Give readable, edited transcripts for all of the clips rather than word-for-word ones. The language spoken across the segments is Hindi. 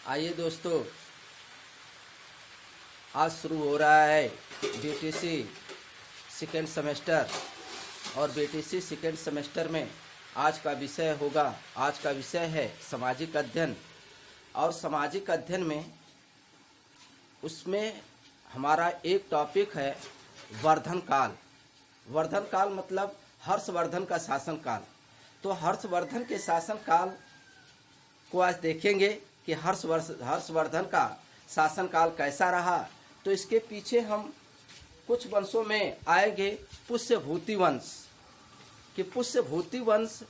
आइए दोस्तों, आज शुरू हो रहा है बीटीसी सेकेंड सेमेस्टर। और बीटीसी सेकेंड सेमेस्टर में आज का विषय है सामाजिक अध्ययन। और सामाजिक अध्ययन में उसमें हमारा एक टॉपिक है वर्धन काल। वर्धन काल मतलब हर्षवर्धन का शासन काल। तो हर्षवर्धन के शासन काल को आज देखेंगे कि हर्षवर्धन का शासन काल कैसा रहा। तो इसके पीछे हम कुछ वंशों में आएंगे पुष्यभूति वंश। कि पुष्यभूति वंश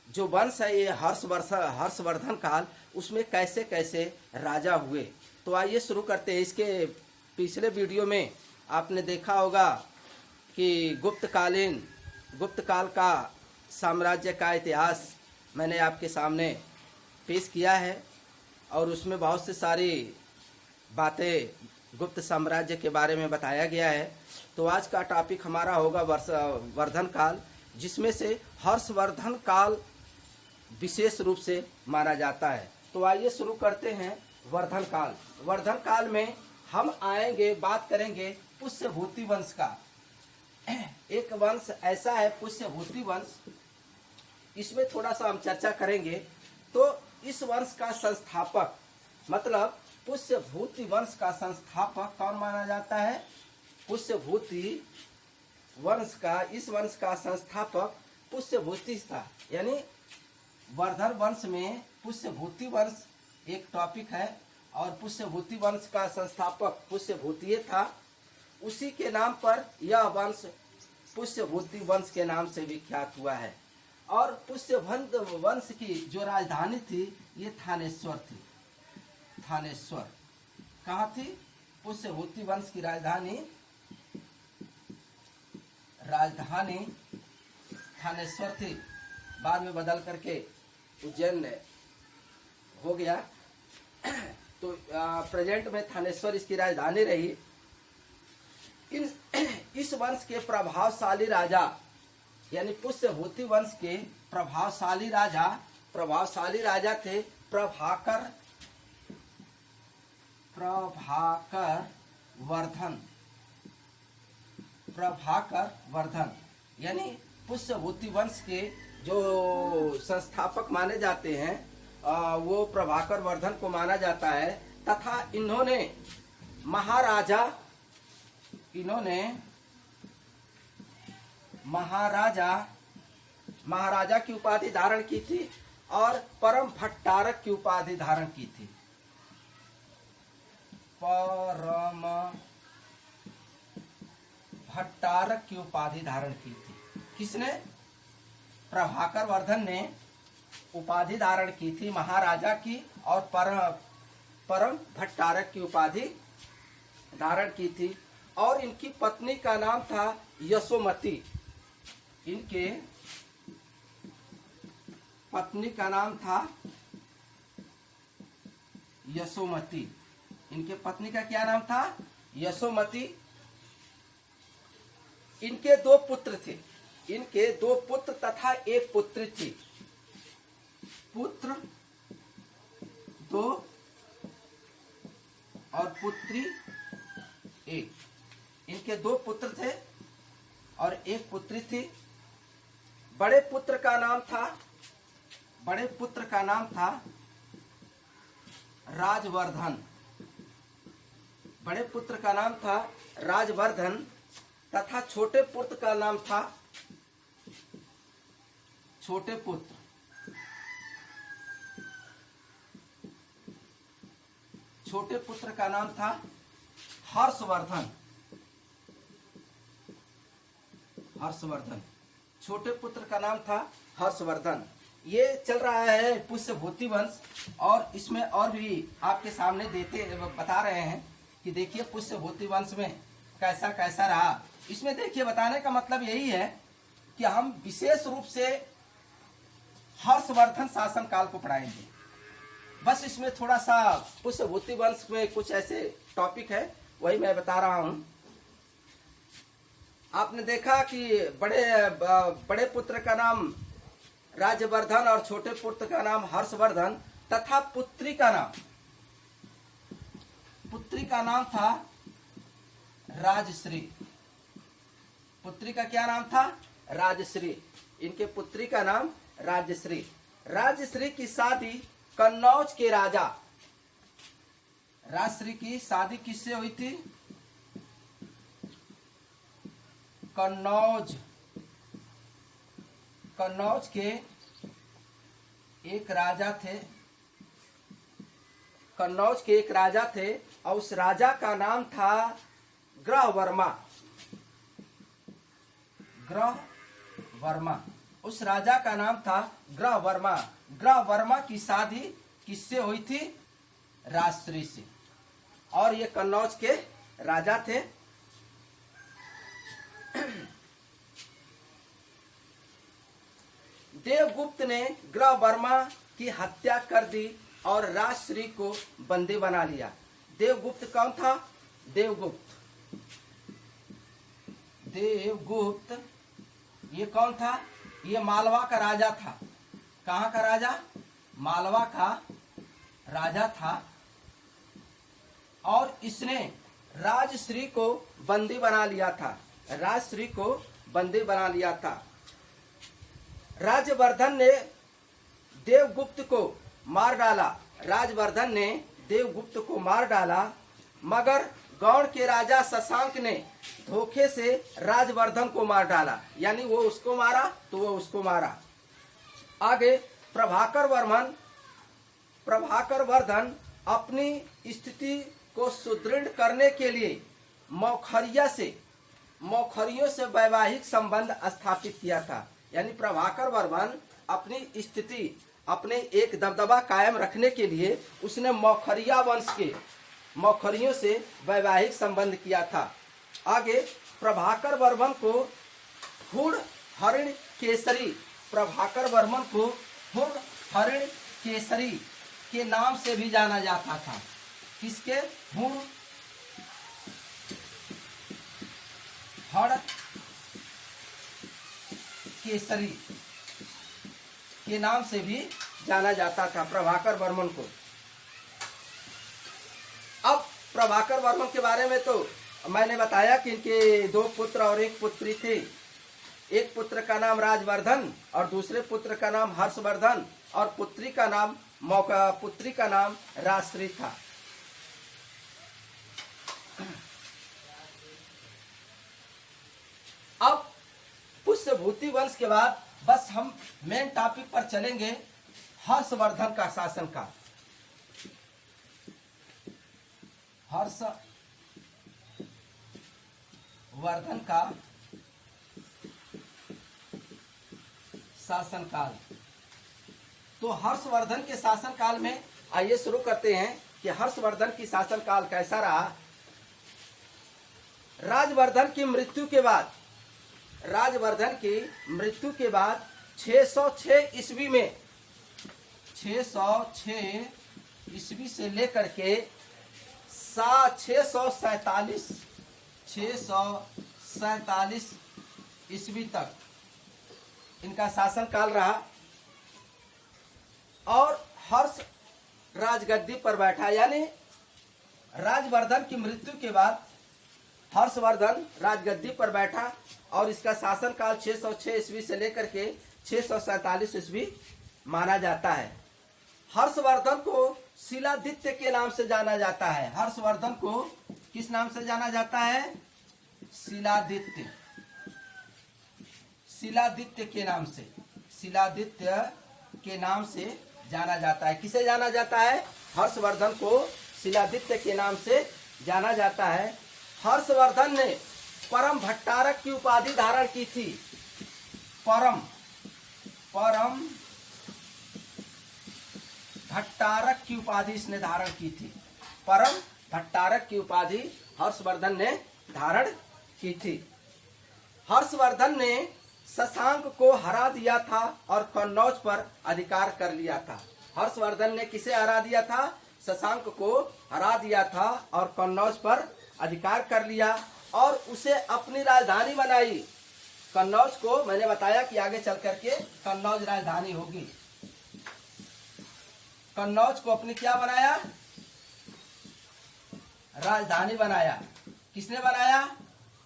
जो वंश है ये हर्षवर्धन काल, उसमें कैसे कैसे राजा हुए। तो आइए शुरू करते हैं। इसके पिछले वीडियो में आपने देखा होगा कि गुप्त काल का साम्राज्य का इतिहास मैंने आपके सामने पेश किया है और उसमें बहुत से सारी बातें गुप्त साम्राज्य के बारे में बताया गया है। तो आज का टॉपिक हमारा होगा वर्धन काल, जिसमें से हर्षवर्धन काल विशेष रूप से माना जाता है। तो आइए शुरू करते हैं वर्धन काल। वर्धन काल में हम बात करेंगे पुष्यभूति वंश का। एक वंश ऐसा है पुष्यभूति वंश, इसमें थोड़ा सा हम चर्चा करेंगे। तो इस वंश का संस्थापक मतलब पुष्यभूति वंश का संस्थापक कौन माना जाता है? पुष्यभूति वंश का इस वंश का संस्थापक पुष्यभूति था। यानी वर्धन वंश में पुष्यभूति वंश एक टॉपिक है और पुष्यभूति वंश का संस्थापक पुष्यभूति था। उसी के नाम पर यह वंश पुष्यभूति वंश के नाम से विख्यात हुआ है। और पुष्यभूति वंश की जो राजधानी थी ये थानेश्वर थी। थानेश्वर कहाँ थी? पुष्यभूति वंश की राजधानी थानेश्वर थी। बाद में बदल करके उज्जैन हो गया। तो प्रेजेंट में थानेश्वर इसकी राजधानी रही। इस वंश के प्रभावशाली राजा यानी पुष्यभूति वंश के प्रभावशाली राजा थे प्रभाकर वर्धन। यानी पुष्यभूति वंश के जो संस्थापक माने जाते हैं वो प्रभाकर वर्धन को माना जाता है। तथा इन्होंने महाराजा की उपाधि धारण की थी और परम भट्टारक की उपाधि धारण की थी। परम भट्टारक की उपाधि धारण की थी। किसने? प्रभाकर वर्धन ने उपाधि धारण की थी महाराजा की और परम भट्टारक की उपाधि धारण की थी। और इनकी पत्नी का नाम था यशोमती। इनके पत्नी का नाम था यशोमती। इनके पत्नी का क्या नाम था? यशोमती। इनके दो पुत्र थे। इनके दो पुत्र तथा एक पुत्री थी। पुत्र दो और पुत्री एक। इनके दो पुत्र थे और एक पुत्री थी। बड़े पुत्र का नाम था राजवर्धन। बड़े पुत्र का नाम था राजवर्धन तथा छोटे पुत्र का नाम था छोटे पुत्र का नाम था हर्षवर्धन। छोटे पुत्र का नाम था हर्षवर्धन। ये चल रहा है पुष्यभूति वंश। और इसमें और भी आपके सामने बता रहे हैं कि देखिए पुष्यभूति वंश में कैसा कैसा रहा। इसमें देखिए बताने का मतलब यही है कि हम विशेष रूप से हर्षवर्धन शासन काल को पढ़ाएंगे। बस इसमें थोड़ा सा पुष्यभूति वंश में कुछ ऐसे टॉपिक है वही मैं बता रहा हूं। आपने देखा कि बड़े पुत्र का नाम राज्यवर्धन और छोटे पुत्र का नाम हर्षवर्धन तथा पुत्री का नाम था राजश्री। पुत्री का क्या नाम था? राजश्री। इनके पुत्री का नाम राजश्री। राजश्री की शादी कन्नौज के राजा, राजश्री की शादी किससे हुई थी? कन्नौज के एक राजा थे। कन्नौज के एक राजा थे और उस राजा का नाम था ग्रहवर्मा। ग्रहवर्मा, उस राजा का नाम था ग्रहवर्मा। ग्रहवर्मा की शादी किससे हुई थी? राजश्री से। और ये कन्नौज के राजा थे। देवगुप्त ने ग्रहवर्मा की हत्या कर दी और राजश्री को बंदी बना लिया। देवगुप्त कौन था? देवगुप्त ये कौन था? ये मालवा का राजा था। कहाँ का राजा? मालवा का राजा था। और इसने राजश्री को बंदी बना लिया था। राजश्री को बंदी बना लिया था। राजवर्धन ने देवगुप्त को मार डाला। राजवर्धन ने देवगुप्त को मार डाला, मगर गौड़ के राजा शशांक ने धोखे से राजवर्धन को मार डाला। यानी वो उसको मारा तो वो उसको मारा। आगे प्रभाकर वर्धन अपनी स्थिति को सुदृढ़ करने के लिए मौखरियों से वैवाहिक संबंध स्थापित किया था। यानी प्रभाकर वर्धन अपनी स्थिति, अपने एक दबदबा कायम रखने के लिए उसने मौखरिया वंश के मौखरियों से वैवाहिक संबंध किया था। आगे प्रभाकर वर्मन को हुड़ हरिण केसरी के नाम से भी जाना जाता था। किसके? हुड़ हर केसरी के नाम से भी जाना जाता था प्रभाकर वर्मन को। अब प्रभाकर वर्मन के बारे में तो मैंने बताया कि इनके 2 पुत्र और 1 पुत्री थी। एक पुत्र का नाम राजवर्धन और दूसरे पुत्र का नाम हर्षवर्धन और पुत्री का नाम राजश्री था। अब पुष्यभूति वंश के बाद बस हम मेन टॉपिक पर चलेंगे, हर्षवर्धन का शासनकाल। हर्षवर्धन का शासनकाल। तो हर्षवर्धन के शासनकाल में आइए शुरू करते हैं कि हर्षवर्धन की शासनकाल कैसा रहा। राजवर्धन की मृत्यु के बाद 606 ईस्वी में 606 ईस्वी से लेकर के 647 ईस्वी तक इनका शासनकाल रहा। और हर्ष राजगद्दी पर बैठा। यानी राजवर्धन की मृत्यु के बाद हर्षवर्धन राजगद्दी पर बैठा और इसका शासनकाल 606 ईस्वी से लेकर के 647 ईस्वी माना जाता है। हर्षवर्धन को शिलादित्य के नाम से जाना जाता है। हर्षवर्धन को किस नाम से जाना जाता है? शिलादित्य के नाम से जाना जाता है। किसे जाना जाता है? हर्षवर्धन को शिलादित्य के नाम से जाना जाता है। हर्षवर्धन ने परम भट्टारक की उपाधि धारण की थी। परम भट्टारक की उपाधि इसने धारण की थी। परम भट्टारक की उपाधि हर्षवर्धन ने धारण की थी। हर्षवर्धन ने शशांक को हरा दिया था और कन्नौज पर अधिकार कर लिया था। हर्षवर्धन ने किसे हरा दिया था? शशांक को हरा दिया था और कन्नौज पर अधिकार कर लिया और उसे अपनी राजधानी बनाई। कन्नौज को मैंने बताया कि आगे चल करके कन्नौज राजधानी होगी। कन्नौज को अपनी क्या बनाया, राजधानी बनाया। किसने बनाया,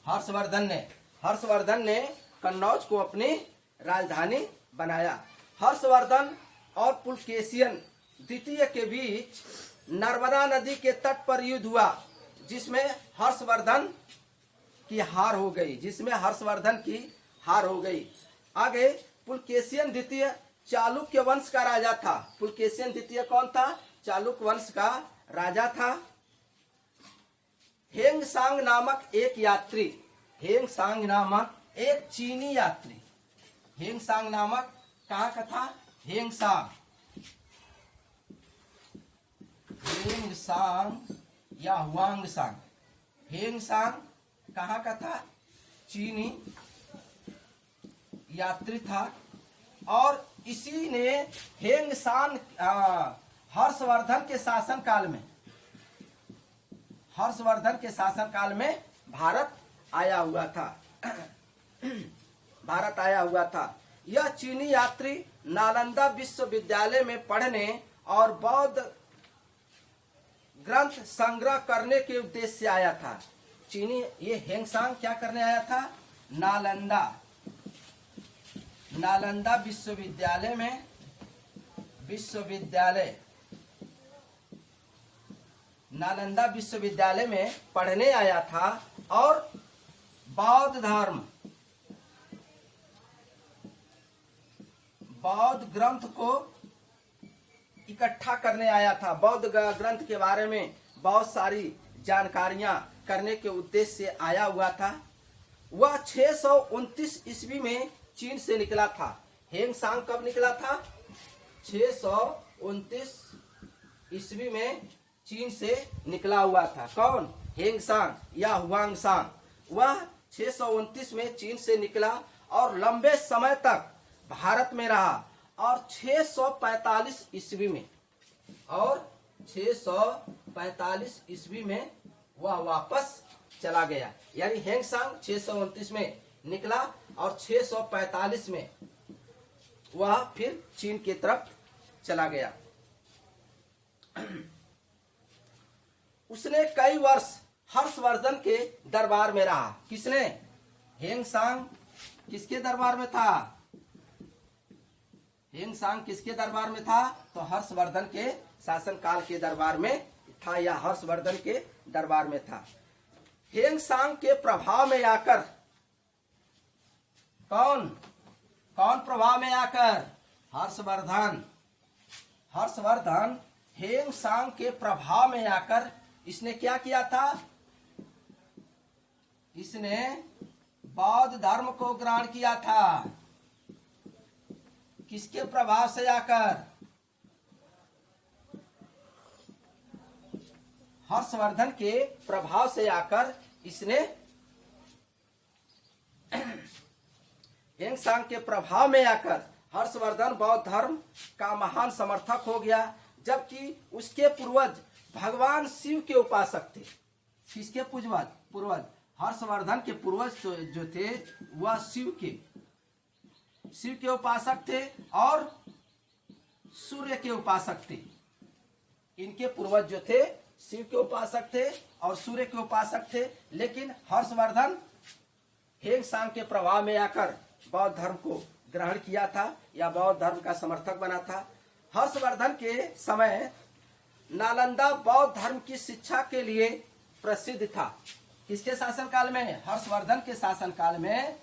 हर्षवर्धन ने। हर्षवर्धन ने कन्नौज को अपनी राजधानी बनाया। हर्षवर्धन और पुलकेशियन द्वितीय के बीच नर्मदा नदी के तट पर युद्ध हुआ, जिसमें हर्षवर्धन की हार हो गई, आगे पुलकेशियन द्वितीय चालुक्य वंश का राजा था। पुलकेशियन द्वितीय कौन था, चालुक्य वंश का राजा था। हेंगसांग नामक एक यात्री, हेंगसांग नामक एक चीनी यात्री, हेंगसांग नामक कहाँ का था, हेंगसांग या हुआंगसांग, हेंगसांग कहाँ का था, चीनी यात्री था। और इसी ने हेंगसांग हर्षवर्धन के शासन काल में भारत आया हुआ था। यह चीनी यात्री नालंदा विश्वविद्यालय में पढ़ने और बौद्ध ग्रंथ संग्रह करने के उद्देश्य से आया था। ये हेंगसांग क्या करने आया था, नालंदा विश्वविद्यालय में पढ़ने आया था और बौद्ध ग्रंथ को इकट्ठा करने आया था। बौद्ध ग्रंथ के बारे में बहुत सारी जानकारियां करने के उद्देश्य से आया हुआ था। वह 629 ईस्वी में चीन से निकला था। हेंगसांग कब निकला था, 629 ईस्वी में चीन से निकला हुआ था। कौन, हेंगसांग या हुआंगसांग। वह 629 में चीन से निकला और लंबे समय तक भारत में रहा और 645 ईस्वी में वह वापस चला गया। यानी हेंगसांग 629 में निकला और 645 में वह फिर चीन की तरफ चला गया। उसने कई वर्ष हर्षवर्धन के दरबार में रहा। किसने, हेंगसांग किसके दरबार में था, हेंगसांग किसके दरबार में था, तो हर्षवर्धन के शासनकाल के दरबार में था या हर्षवर्धन के दरबार में था। हेंगसांग के प्रभाव में आकर कौन प्रभाव में आकर, हर्षवर्धन हेंगसांग के प्रभाव में आकर इसने क्या किया था, इसने बौद्ध धर्म को ग्रहण किया था। किसके प्रभाव से आकर, हर्षवर्धन के प्रभाव से आकर इसने हेंगसांग के प्रभाव में आकर हर्षवर्धन बौद्ध धर्म का महान समर्थक हो गया, जबकि उसके पूर्वज भगवान शिव के उपासक थे। किसके पूर्वज, हर्षवर्धन के पूर्वज जो थे वह शिव के उपासक थे और सूर्य के उपासक थे। इनके पूर्वज जो थे शिव के उपासक थे और सूर्य के उपासक थे। लेकिन हर्षवर्धन हेंगसांग के प्रभाव में आकर बौद्ध धर्म को ग्रहण किया था या बौद्ध धर्म का समर्थक बना था। हर्षवर्धन के समय नालंदा बौद्ध धर्म की शिक्षा के लिए प्रसिद्ध था। किसके शासनकाल में, हर्षवर्धन के शासनकाल में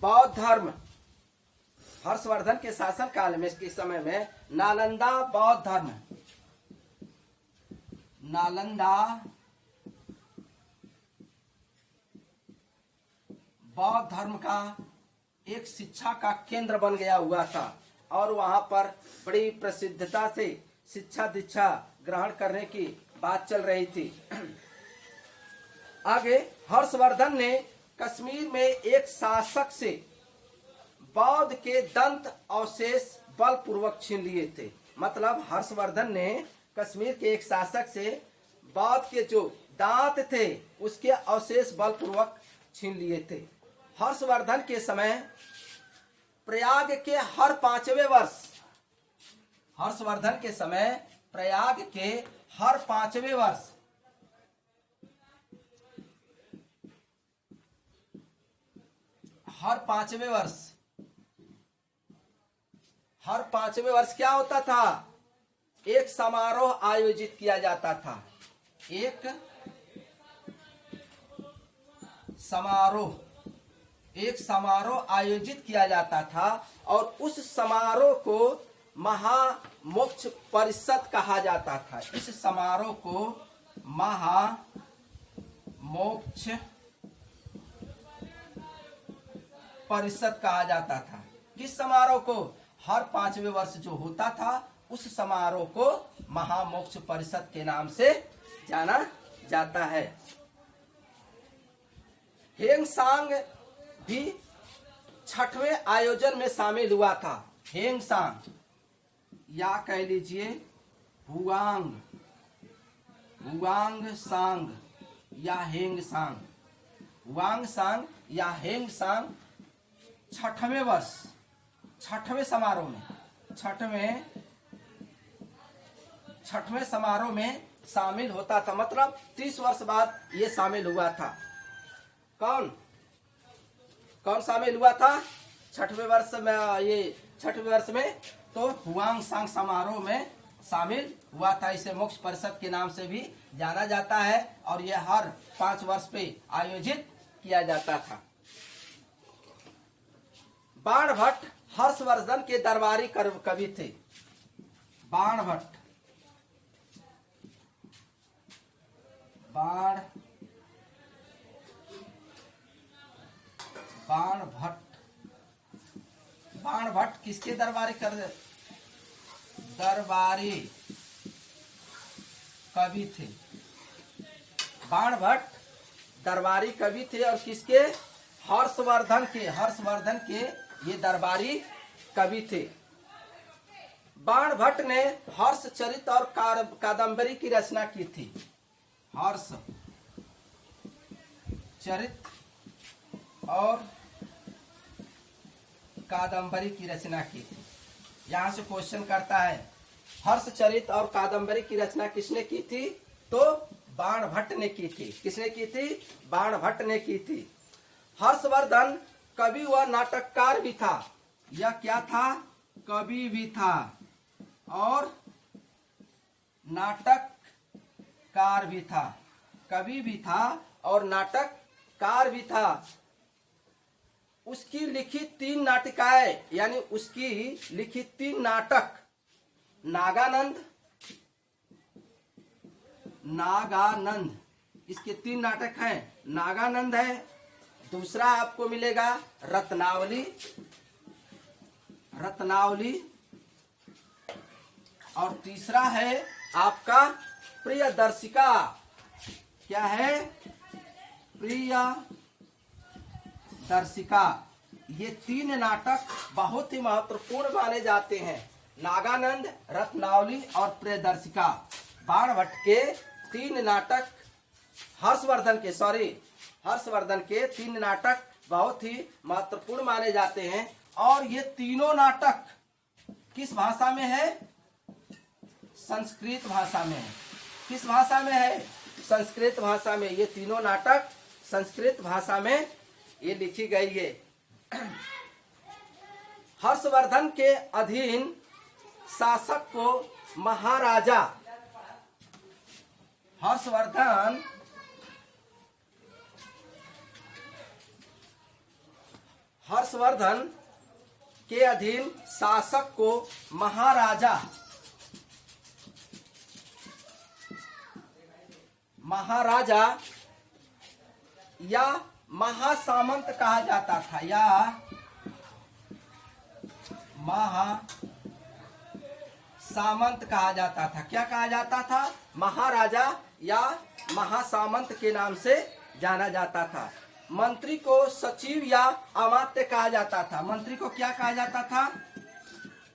बौद्ध धर्म, हर्षवर्धन के शासनकाल में इसके समय में नालंदा बौद्ध धर्म का एक शिक्षा का केंद्र बन गया हुआ था और वहां पर बड़ी प्रसिद्धता से शिक्षा दीक्षा ग्रहण करने की बात चल रही थी। आगे हर्षवर्धन ने कश्मीर में एक शासक से बौद्ध के दंत अवशेष बलपूर्वक छीन लिए थे। मतलब हर्षवर्धन ने कश्मीर के एक शासक से बौद्ध के जो दांत थे उसके अवशेष बलपूर्वक छीन लिए थे। हर्षवर्धन के समय प्रयाग के हर 5वें वर्ष, हर्षवर्धन के समय प्रयाग के हर 5वें वर्ष हर पांचवें वर्ष क्या होता था? एक समारोह आयोजित किया जाता था। एक समारोह आयोजित किया जाता था और उस समारोह को महामोक्ष परिषद कहा जाता था। इस समारोह को महामोक्ष परिषद कहा जाता था। किस समारोह को? हर 5वें वर्ष जो होता था उस समारोह को महामोक्ष परिषद के नाम से जाना जाता है। हेंगसांग भी 6वें आयोजन में शामिल हुआ था। हेंगसांग या कह लीजिए हुआंग सांग या हेंगसांग, हुआंगसांग या हेंगसांग 6वें वर्ष, 6वें समारोह में, 6वें समारोह में शामिल होता था। मतलब 30 वर्ष बाद ये शामिल हुआ था। कौन शामिल हुआ था 6वें वर्ष में? ये 6वें वर्ष में तो हुआंगसांग समारोह में शामिल हुआ था। इसे मोक्ष परिषद के नाम से भी जाना जाता है और यह हर 5 वर्ष पे आयोजित किया जाता था। बाणभट्ट हर्षवर्धन के दरबारी कवि थे। बाणभट्ट किसके दरबारी कवि थे? बाणभट्ट दरबारी कवि थे और किसके? हर्षवर्धन के ये दरबारी कवि थे। बाणभट्ट ने हर्षचरित और कादंबरी की रचना की थी। हर्षचरित और कादंबरी की रचना की थी। यहां से क्वेश्चन करता है हर्षचरित और कादंबरी की रचना किसने की थी? तो बाणभट्ट ने की थी। किसने की थी? बाणभट्ट ने की थी। हर्षवर्धन कवि व नाटककार भी था। यह क्या था? कवि भी था और नाटककार भी था। कवि भी था और नाटककार भी था। उसकी लिखित 3 नाटिकाएं यानी उसकी लिखित 3 नाटक नागानंद, इसके 3 नाटक हैं। नागानंद है, दूसरा आपको मिलेगा रत्नावली और तीसरा है आपका प्रियदर्शिका। क्या है? प्रियदर्शिका। ये 3 नाटक बहुत ही महत्वपूर्ण माने जाते हैं। नागानंद, रत्नावली और प्रियदर्शिका। बाणभट्ट के 3 नाटक, हर्षवर्धन के 3 नाटक बहुत ही महत्वपूर्ण माने जाते हैं। और ये तीनों नाटक किस भाषा में है? संस्कृत भाषा में है। किस भाषा में है? संस्कृत भाषा में। ये तीनों नाटक संस्कृत भाषा में ये लिखी गई है। हर्षवर्धन के अधीन शासक को महाराजा, हर्षवर्धन के अधीन शासक को महाराजा या महासामंत कहा जाता था। या महासामंत कहा जाता था। क्या कहा जाता था? महाराजा या महासामंत के नाम से जाना जाता था। मंत्री को सचिव या अमात्य कहा जाता था। मंत्री को क्या कहा जाता था?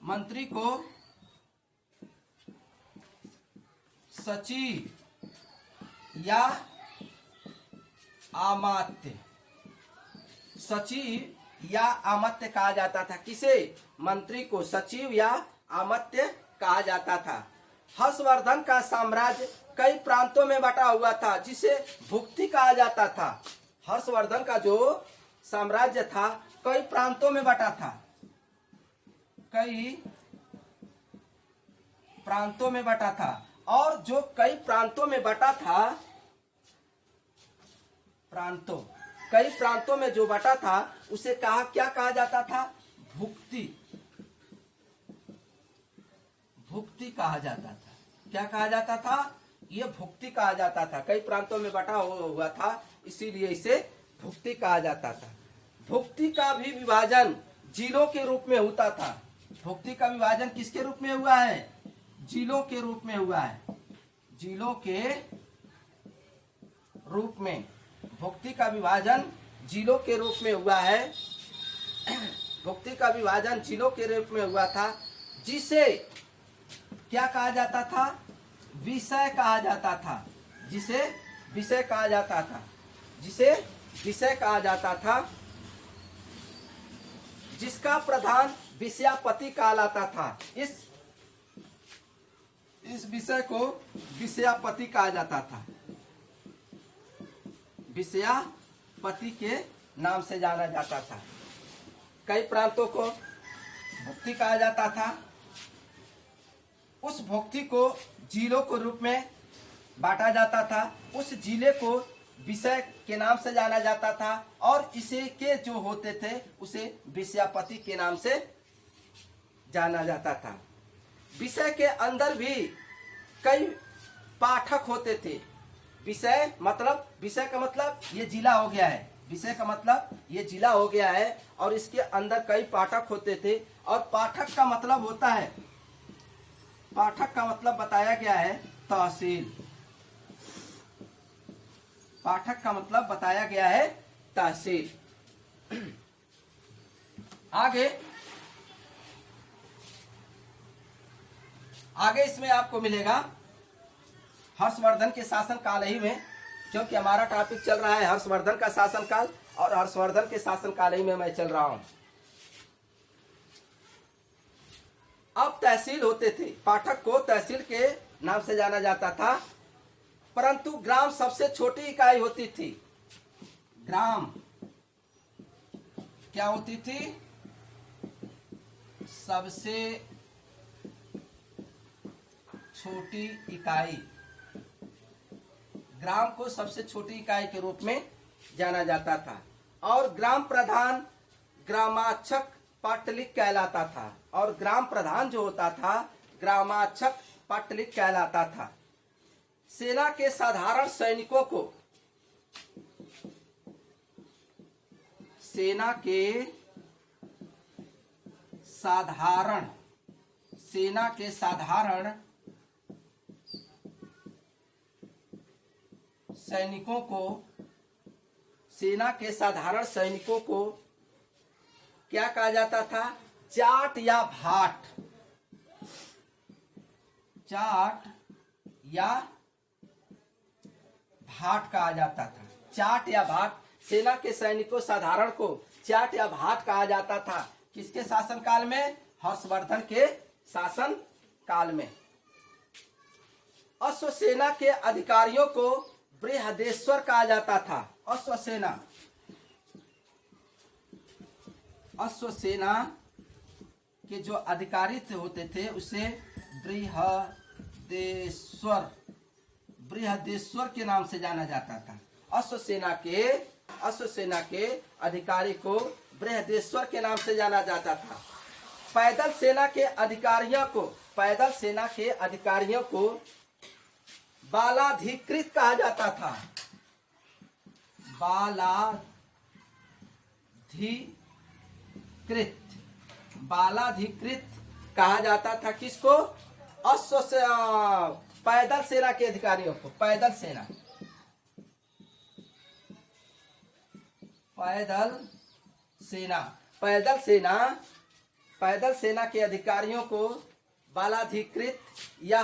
मंत्री को सचिव या अमात्य सचिव या अमात्य कहा जाता था। किसे? मंत्री को सचिव या अमात्य कहा जाता था। हर्षवर्धन का साम्राज्य कई प्रांतों में बटा हुआ था, जिसे भुक्ति कहा जाता था। हर्षवर्धन का जो साम्राज्य था कई प्रांतों में बटा था, कई प्रांतों में बटा था। और जो कई प्रांतों में बटा था, कई प्रांतों में जो बटा था उसे क्या कहा जाता था? भुक्ति कहा जाता था। क्या कहा जाता था? ये भुक्ति कहा जाता था। कई प्रांतों में बटा हुआ था, इसीलिए इसे भुक्ति कहा जाता था। भुक्ति का भी विभाजन जिलों के रूप में होता था। भुक्ति का विभाजन किसके रूप में हुआ है? जिलों के रूप में हुआ है। जिलों के रूप में भुक्ति का विभाजन जिलों के रूप में हुआ है। भुक्ति का विभाजन जिलों के रूप में हुआ था, जिसे क्या कहा जाता था? विषय कहा जाता था। जिसे विषय कहा जाता था, जिसे विषय कहा जाता था, जिसका प्रधान विषयापति कहलाता था। इस विषय को विषयापति कहा जाता था। विषयापति के नाम से जाना जाता था। कई प्रांतों को भुक्ति कहा जाता था। उस भुक्ति को जिलों के रूप में बांटा जाता था। उस जिले को विषय के नाम से जाना जाता था, और इसे के जो होते थे उसे विषयापति के नाम से जाना जाता था। विषय के अंदर भी कई पाठक होते थे। विषय का मतलब ये जिला हो गया है। विषय का मतलब ये जिला हो गया है, और इसके अंदर कई पाठक होते थे। और पाठक का मतलब होता है, पाठक का मतलब बताया गया है तहसील। पाठक का मतलब बताया गया है तहसील। आगे इसमें आपको मिलेगा हर्षवर्धन के शासन काल ही में, क्योंकि हमारा टॉपिक चल रहा है हर्षवर्धन का शासन काल, और हर्षवर्धन के शासन काल ही में मैं चल रहा हूं। अब तहसील होते थे। पाठक को तहसील के नाम से जाना जाता था, परंतु ग्राम सबसे छोटी इकाई होती थी। ग्राम क्या होती थी? सबसे छोटी इकाई। ग्राम को सबसे छोटी इकाई के रूप में जाना जाता था। और ग्राम प्रधान ग्रामाक्षक पाटलिक कहलाता था। और ग्राम प्रधान जो होता था ग्रामाक्षक पाटलिक कहलाता था। सेना के साधारण सैनिकों को, सेना के साधारण सैनिकों को, सेना के साधारण सैनिकों को क्या कहा जाता था? जाट या भाट। जाट या भाट कहा जाता था। जाट या भाट, सेना के सैनिकों साधारण को जाट या भाट कहा जाता था। किसके शासन काल में? हर्षवर्धन के शासन काल में। अश्वसेना के अधिकारियों को बृहदेश्वर कहा जाता था। अश्वसेना के जो अधिकारी होते थे उसे बृहदेश्वर के नाम से जाना जाता था। अश्वसेना के अधिकारी को बृहदेश्वर के नाम से जाना जाता था। पैदल सेना के अधिकारियों को बालाधिकृत कहा जाता था। बालाधिकृत कहा जाता था। किसको? पैदल सेना के अधिकारियों को। पैदल सेना के अधिकारियों को बालाधिकृत या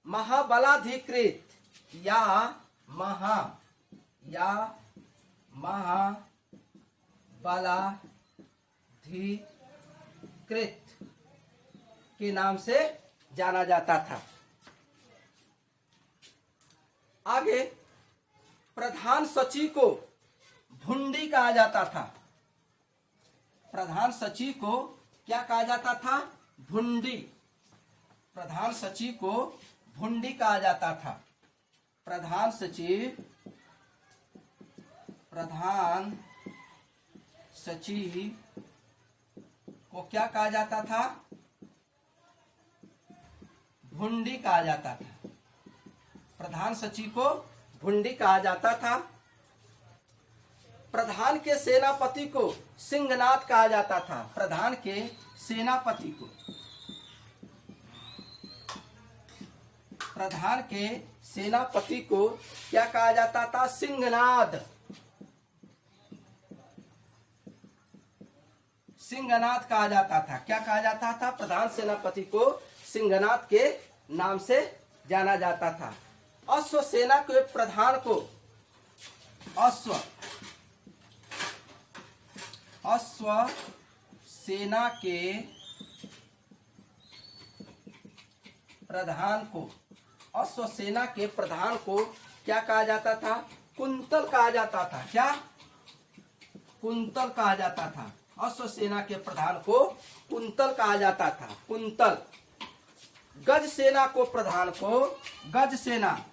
महाबलाधिकृत या बलाधिकृत के नाम से जाना जाता था। आगे प्रधान सचिव को भुंडी कहा जाता था। प्रधान सचिव को क्या कहा जाता था? भुंडी। प्रधान सचिव को भुंडी कहा जाता था। प्रधान सचिव को क्या कहा जाता था? भुंडी कहा जाता था। प्रधान सचिव को भुंडी कहा जाता था। प्रधान के सेनापति को सिंहनाथ कहा जाता था। प्रधान के सेनापति को, प्रधान के सेनापति को क्या कहा जाता था? सिंहनाथ। सिंहनाथ कहा जाता था। क्या कहा जाता था? प्रधान सेनापति को सिंहनाथ के नाम से जाना जाता था। अश्व सेना के प्रधान को अश्व सेना के प्रधान को, अश्व सेना के प्रधान को क्या कहा जाता था? कुंतल कहा जाता था। क्या? कुंतल कहा जाता था। अश्व सेना के प्रधान को कुंतल कहा जाता था। कुंतल। गज सेना को प्रधान को, गज सेना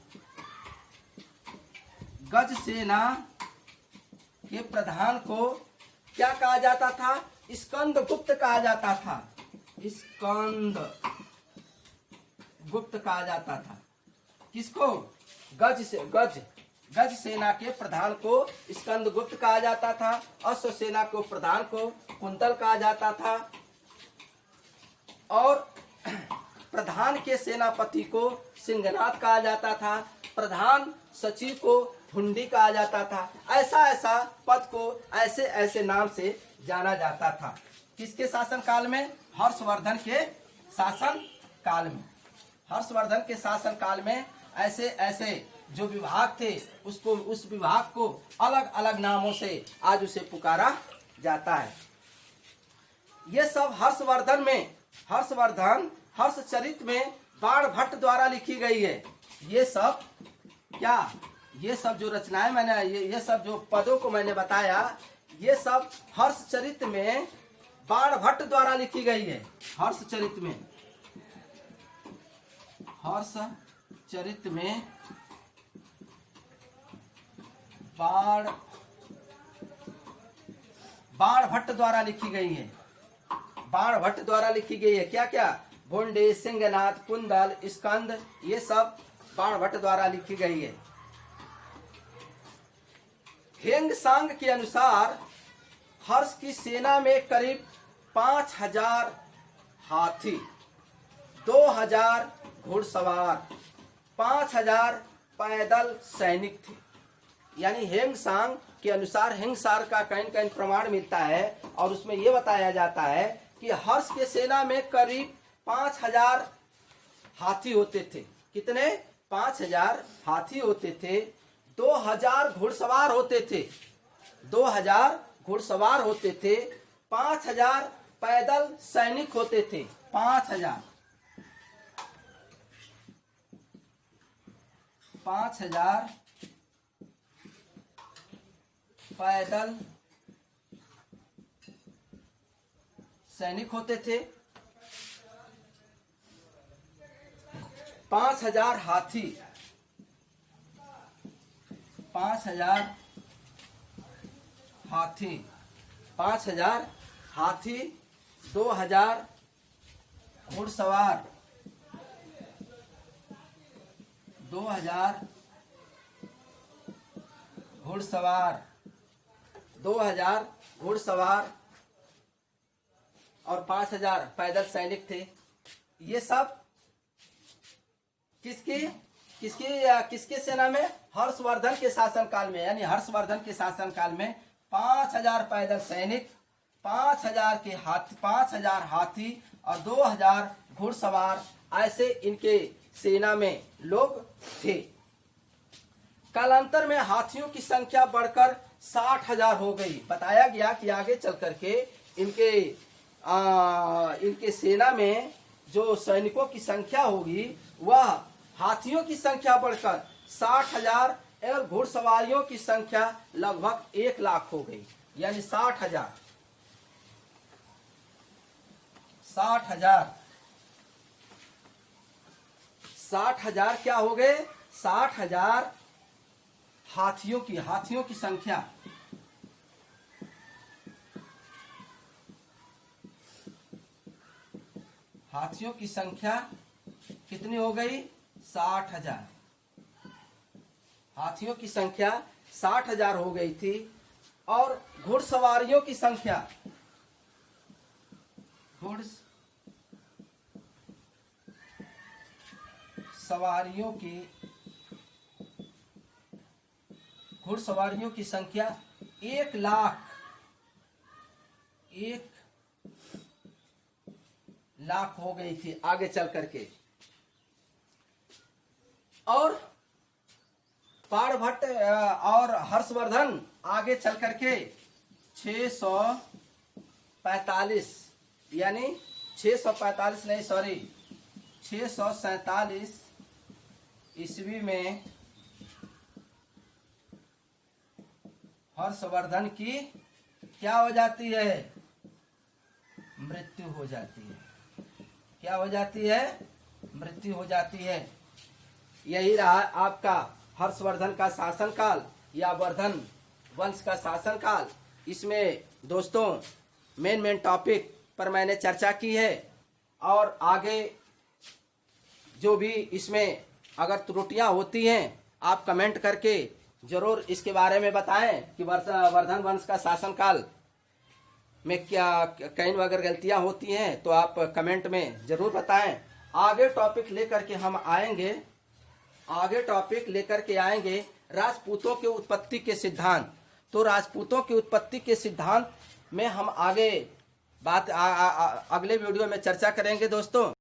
के प्रधान को क्या कहा जाता था? स्कंद गुप्त कहा जाता था। स्कंद गुप्त कहा जाता था। किसको? गज सेना के प्रधान को स्कंद गुप्त कहा जाता था। अश्व सेना को प्रधान को कुंतल कहा जाता था। और प्रधान के सेनापति को सिंहनाथ कहा जाता था। प्रधान सचिव को भुंडी कहा जाता था। ऐसा पद को ऐसे ऐसे नाम से जाना जाता था। किसके शासन काल में? हर्षवर्धन के शासन काल में। हर्षवर्धन के शासन काल में ऐसे ऐसे जो विभाग थे उस विभाग को अलग अलग नामों से आज उसे पुकारा जाता है। ये सब हर्षचरित में बाणभट्ट द्वारा लिखी गई है। ये सब जो रचनाएं मैंने ये सब जो पदों को मैंने बताया, ये सब हर्षचरित में बाणभट्ट द्वारा लिखी गई है। हर्षचरित में बाणभट्ट द्वारा लिखी गई है। बाणभट्ट द्वारा लिखी गई है। क्या क्या? भुंडी, सिंहनाथ, कुंदल, स्कंद, ये सब बाणभट्ट द्वारा लिखी गई है। हेंगसांग के अनुसार हर्ष की सेना में करीब 5000 हाथी, 2000 घुड़सवार, 5000 पैदल सैनिक थे। यानी हेंगसांग के अनुसार, हेंगसार का कहीं कहीं प्रमाण मिलता है और उसमें यह बताया जाता है कि हर्ष के सेना में करीब 5000 हाथी होते थे। कितने? 5000 हाथी होते थे। 2000 घुड़सवार होते थे। 2000 घुड़सवार होते थे। 5000 पैदल सैनिक होते थे। 5000 पैदल सैनिक होते थे। 5000 हाथी, 5000 हाथी, 2000 घुड़सवार, 2000 घुड़सवार और 5000 पैदल सैनिक थे। ये सब किसके सेना में? हर्षवर्धन के शासन काल में। यानी हर्षवर्धन के शासन काल में 5000 पैदल सैनिक, 5000 हाथी और 2000 घुड़सवार, ऐसे इनके सेना में लोग थे। कालांतर में हाथियों की संख्या बढ़कर 60,000 हो गई। बताया गया कि आगे चल करके इनके सेना में जो सैनिकों की संख्या होगी वह हाथियों की संख्या बढ़कर 60,000 और घुड़सवारियों की संख्या लगभग 1 लाख हो गई। यानी 60,000 क्या हो गए? 60,000 हाथियों की संख्या कितनी हो गई? 60,000। हाथियों की संख्या 60,000 हो गई थी। और घुड़सवारियों की संख्या घुड़सवारियों की संख्या 1 लाख हो गई थी आगे चल करके। और बाणभट्ट और हर्षवर्धन आगे चल करके 647 यानी 647 ईस्वी में हर्षवर्धन की क्या हो जाती है? मृत्यु हो जाती है। क्या हो जाती है? मृत्यु हो जाती है। यही रहा आपका हर्षवर्धन का शासनकाल या वर्धन वंश का शासनकाल। इसमें दोस्तों मेन टॉपिक पर मैंने चर्चा की है। और आगे जो भी इसमें अगर त्रुटियां होती हैं आप कमेंट करके जरूर इसके बारे में बताएं कि वर्धन वंश का शासनकाल में क्या कहीं अगर गलतियां होती हैं तो आप कमेंट में जरूर बताएं। आगे टॉपिक लेकर के आएंगे राजपूतों के उत्पत्ति के सिद्धांत। तो राजपूतों की उत्पत्ति के सिद्धांत में हम आगे अगले वीडियो में चर्चा करेंगे दोस्तों।